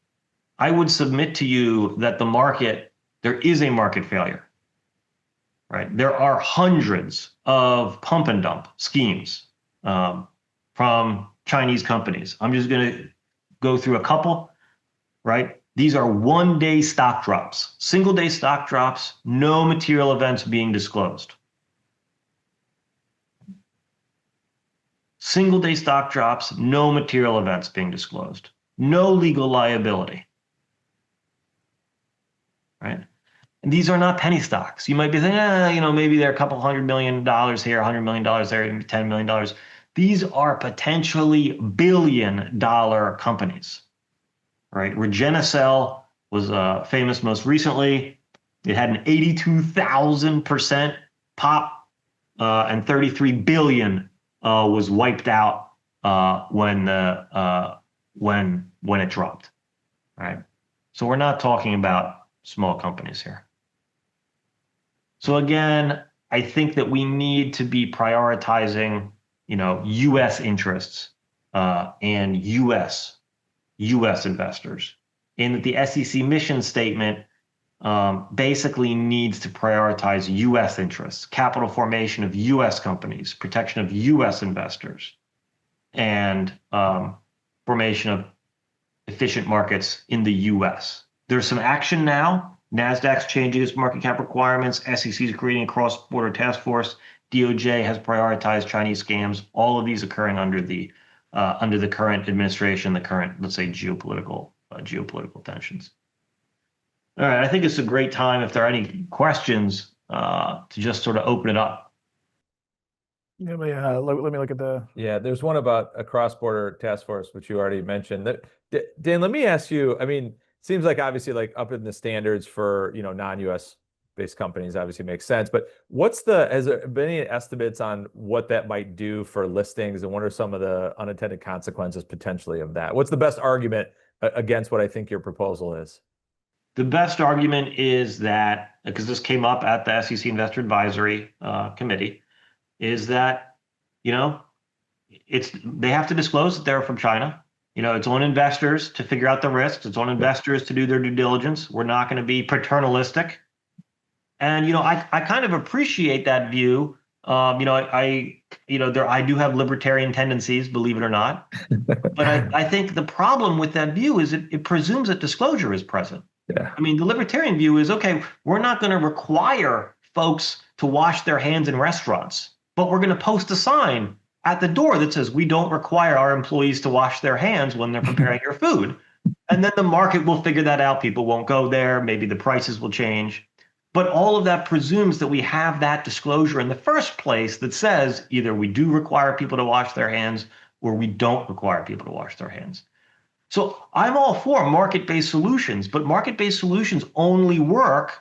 I would submit to you that the market, there is a market failure. Right. There are hundreds of pump and dump schemes from Chinese companies. I'm just going to go through a couple, right? These are one-day stock drops, single-day stock drops, no material events being disclosed. Single-day stock drops, no material events being disclosed. No legal liability. Right? And these are not penny stocks. You might be thinking, maybe they're a couple $100 million here, $100 million there, $10 million. These are potentially billion-dollar companies, right? Regenicell was famous most recently. It had an 82,000% pop, and 33 billion was wiped out when it dropped, right? So we're not talking about small companies here. So again, I think that we need to be prioritizing, U.S. interests and U.S. investors, and that the SEC mission statement basically needs to prioritize U.S. interests, capital formation of U.S. companies, protection of U.S. investors, and formation of efficient markets in the U.S. There's some action now. NASDAQ's changing its market cap requirements. SEC is creating a cross-border task force. DOJ has prioritized Chinese scams. All of these occurring under the current administration, the current, let's say, geopolitical tensions. All right, I think it's a great time, if there are any questions, to just sort of open it up. Let me look at the. Yeah, there's one about a cross-border task force, which you already mentioned. Dan, let me ask you, seems like obviously like up in the standards for, non-US based companies obviously makes sense, but has there been any estimates on what that might do for listings, and what are some of the unintended consequences potentially of that? What's the best argument against what I think your proposal is? The best argument is that, because this came up at the SEC Investor Advisory Committee, is that, they have to disclose that they're from China. It's on investors to figure out the risks. It's on investors to do their due diligence. We're not going to be paternalistic. And, I kind of appreciate that view. I do have libertarian tendencies, believe it or not. But I think the problem with that view is it presumes that disclosure is present. Yeah. The libertarian view is, okay, we're not going to require folks to wash their hands in restaurants, but we're going to post a sign at the door that says, we don't require our employees to wash their hands when they're preparing your food. And then the market will figure that out. People won't go there. Maybe the prices will change. But all of that presumes that we have that disclosure in the first place that says either we do require people to wash their hands or we don't require people to wash their hands. So I'm all for market-based solutions, but market-based solutions only work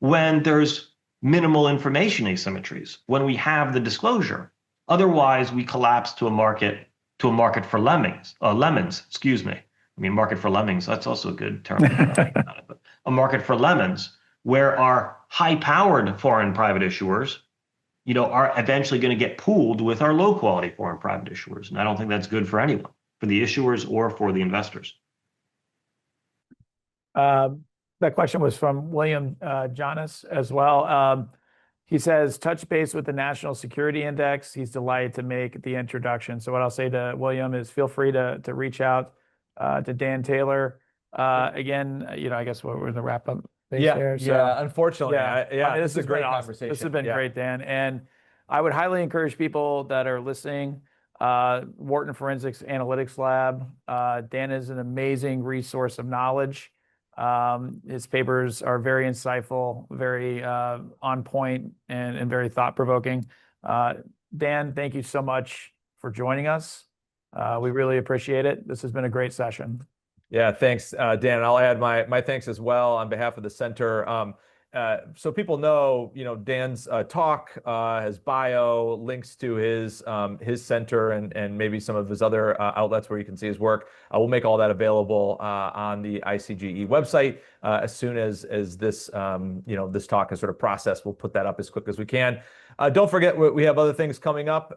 when there's minimal information asymmetries, when we have the disclosure. Otherwise, we collapse to a market for lemons, excuse me. I mean, market for lemmings, that's also a good term. But a market for lemons, where our high-powered foreign private issuers, are eventually going to get pooled with our low-quality foreign private issuers. And I don't think that's good for anyone, for the issuers or for the investors. That question was from William Jonas as well. He says, touch base with the National Security Index. He's delighted to make the introduction. So what I'll say to William is feel free to reach out to Dan Taylor. Again, I guess we're going to wrap up there. So, unfortunately. I mean, this is a great conversation. This has been great, Dan. And I would highly encourage people that are listening, Wharton Forensics Analytics Lab. Dan is an amazing resource of knowledge. His papers are very insightful, very on point, and very thought-provoking. Dan, thank you so much for joining us. We really appreciate it. This has been a great session. Yeah, thanks, Dan. I'll add my thanks as well on behalf of the center. So people know, Dan's talk, his bio, links to his center, and maybe some of his other outlets where you can see his work. We'll make all that available on the ICGE website as soon as this this talk is sort of processed. We'll put that up as quick as we can. Don't forget, we have other things coming up.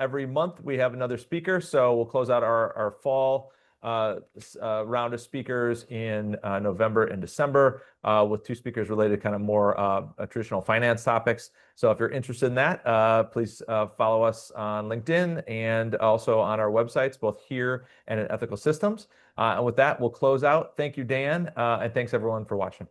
Every month we have another speaker, so we'll close out our fall round of speakers in November and December with 2 speakers related kind of more traditional finance topics. So if you're interested in that, please follow us on LinkedIn and also on our websites, both here and at Ethical Systems. And with that, we'll close out. Thank you, Dan, and thanks everyone for watching.